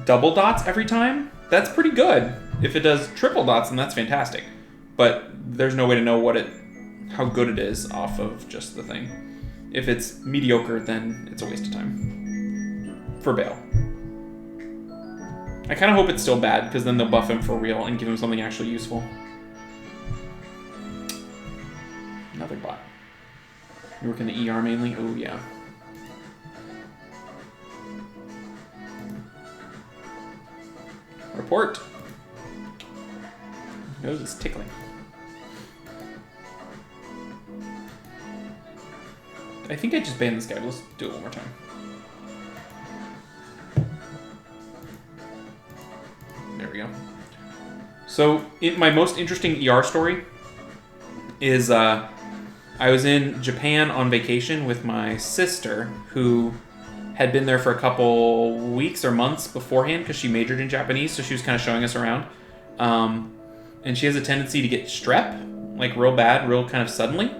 double dots every time, that's pretty good. If it does triple dots, then that's fantastic. But there's no way to know how good it is off of just the thing. If it's mediocre, then it's a waste of time. For Bale. I kind of hope it's still bad, because then they'll buff him for real and give him something actually useful. Another bot. You work in the ER mainly? Oh, yeah. Report. Nose is tickling. I think I just banned this guy. Let's do it one more time. There we go. So, my most interesting ER story is I was in Japan on vacation with my sister, who had been there for a couple weeks or months beforehand because she majored in Japanese, so she was kind of showing us around. And she has a tendency to get strep, like real bad, real kind of suddenly.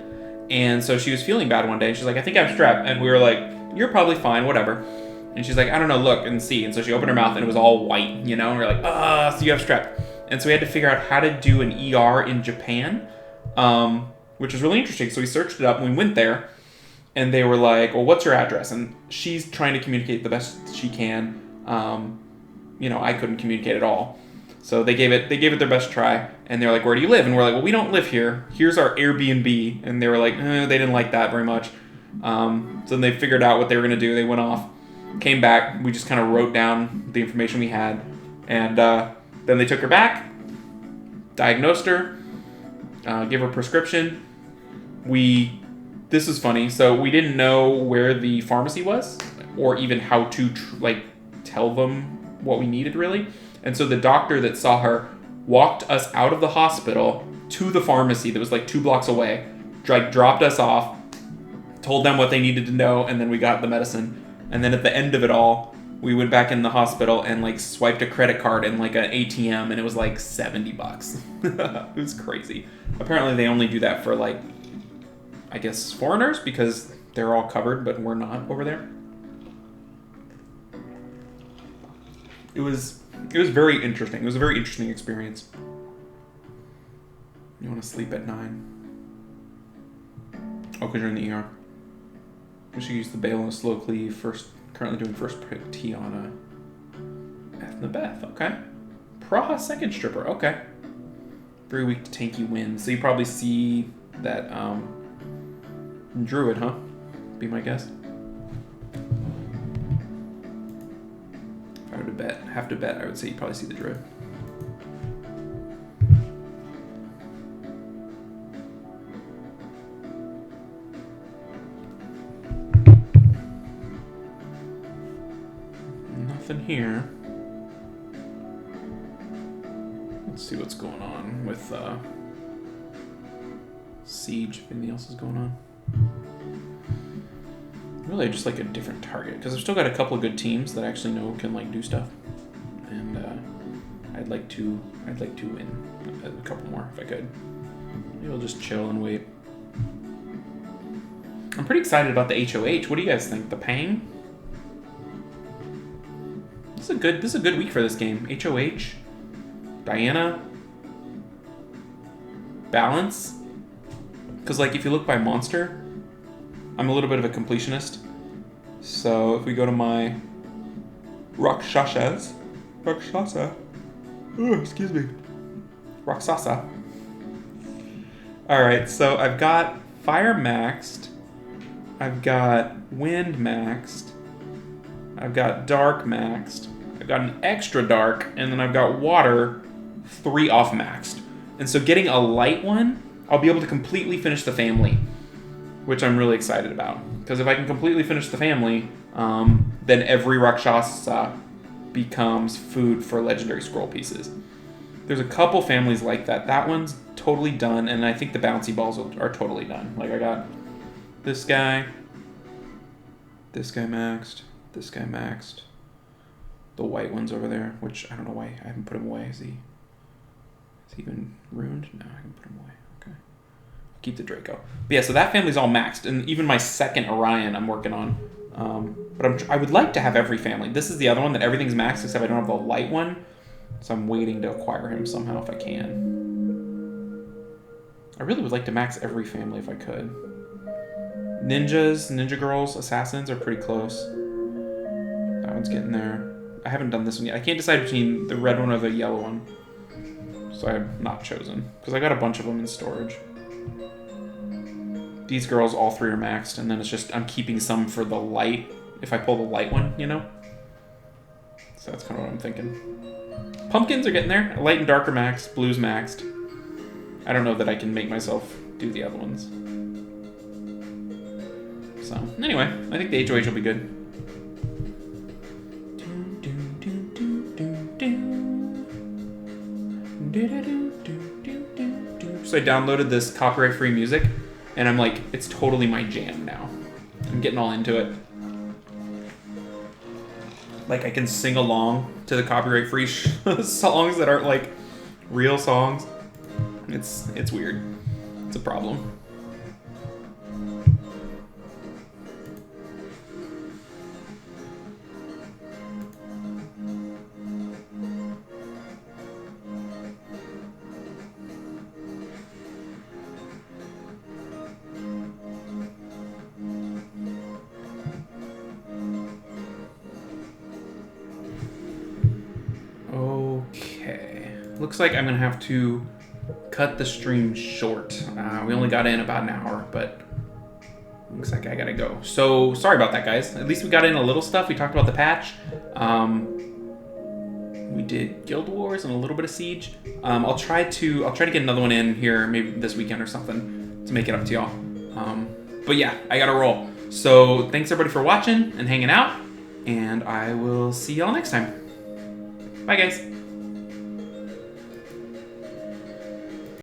And so she was feeling bad one day. She's like, I think I have strep. And we were like, you're probably fine, whatever. And she's like, I don't know, look and see. And so she opened her mouth and it was all white, you know? And we're like, so you have strep. And so we had to figure out how to do an ER in Japan, which was really interesting. So we searched it up and we went there. And they were like, well, what's your address? And she's trying to communicate the best she can. You know, I couldn't communicate at all. So they gave it their best try. And they're like, where do you live? And we're like, well, we don't live here. Here's our Airbnb. And they were like, they didn't like that very much. So then they figured out what they were going to do. They went off, came back. We just kind of wrote down the information we had. And then they took her back, diagnosed her, gave her a prescription. This is funny. So we didn't know where the pharmacy was or even how to tell them what we needed really. And so the doctor that saw her walked us out of the hospital to the pharmacy that was like 2 blocks away, dropped us off, told them what they needed to know, and then we got the medicine. And then at the end of it all, we went back in the hospital and like swiped a credit card in like an ATM, and it was like $70. It was crazy. Apparently they only do that for like, I guess, foreigners because they're all covered, but we're not over there. It was very interesting. It was a very interesting experience. You want to sleep at 9? Oh, because you're in the ER. We should use the bail and a slow cleave. Currently doing first pick T on a Ethnabeth. Okay. Praha second stripper. Okay. Very weak to tanky winds. So you probably see that druid, huh? Be my guess. If I were to have to bet, I would say you probably see the druid. Nothing here. Let's see what's going on with Siege, if anything else is going on. Really just like a different target, because I've still got a couple of good teams that I actually know can like do stuff. And I'd like to win a couple more if I could. Maybe we'll just chill and wait. I'm pretty excited about the HOH. What do you guys think? The Pang? This is a good week for this game. HOH, Diana, Balance. Because like if you look by monster, I'm a little bit of a completionist. So if we go to my Rakshasa, excuse me, Raksasa. All right, so I've got fire maxed, I've got wind maxed, I've got dark maxed, I've got an extra dark, and then I've got water 3 off maxed. And so getting a light one, I'll be able to completely finish the family, which I'm really excited about. Because if I can completely finish the family, then every Rakshasa becomes food for legendary scroll pieces. There's a couple families like that. That one's totally done, and I think the bouncy balls are totally done. Like I got this guy maxed, this guy maxed. The white one's over there, which I don't know why I haven't put him away. Is he even ruined? No, I can put him away. Okay. Keep the Draco. But yeah, so that family's all maxed, and even my second Orion I'm working on. But I would like to have every family. This is the other one that everything's maxed except I don't have the light one, so I'm waiting to acquire him somehow if I can. I really would like to max every family if I could. Ninjas, ninja girls, assassins are pretty close. That one's getting there. I haven't done this one yet. I can't decide between the red one or the yellow one, so I have not chosen because I got a bunch of them in storage. These girls, all 3 are maxed, and then it's just I'm keeping some for the light if I pull the light one, you know? So that's kind of what I'm thinking. Pumpkins are getting there. Light and dark are maxed. Blue's maxed. I don't know that I can make myself do the other ones. So, anyway, I think the HOH will be good. So I downloaded this copyright-free music, and I'm like, it's totally my jam now. I'm getting all into it. Like, I can sing along to the copyright-free songs that aren't, like, real songs. It's weird. It's a problem. Looks like I'm gonna have to cut the stream short. We only got in about an hour, but looks like I gotta go. So sorry about that, guys. At least we got in a little stuff. We talked about the patch. We did Guild Wars and a little bit of Siege. I'll try to get another one in here maybe this weekend or something to make it up to y'all. But yeah, I gotta roll. So thanks everybody for watching and hanging out, and I will see y'all next time. Bye, guys.